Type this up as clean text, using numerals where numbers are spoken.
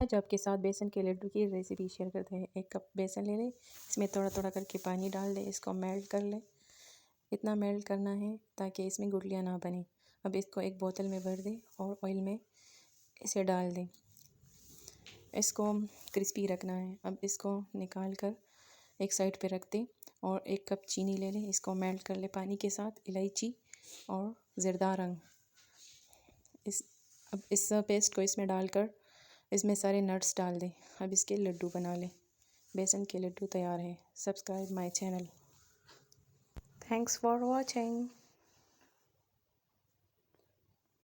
आज आपके साथ बेसन के लड्डू की रेसिपी शेयर करते हैं। 1 कप बेसन ले लें, इसमें थोड़ा थोड़ा करके पानी डाल दें, इसको मेल्ट कर लें। इतना मेल्ट करना है ताकि इसमें गुठलियाँ ना बने। अब इसको एक बोतल में भर दें और ऑयल में इसे डाल दें। इसको क्रिस्पी रखना है। अब इसको निकाल कर एक साइड पे रख दें और 1 कप चीनी ले लें, इसको मेल्ट कर लें पानी के साथ, इलायची और ज़रदा रंग। अब इस पेस्ट को इसमें डालकर इसमें सारे नट्स डाल दें। अब इसके लड्डू बना लें। बेसन के लड्डू तैयार हैं। Subscribe my channel. Thanks for watching.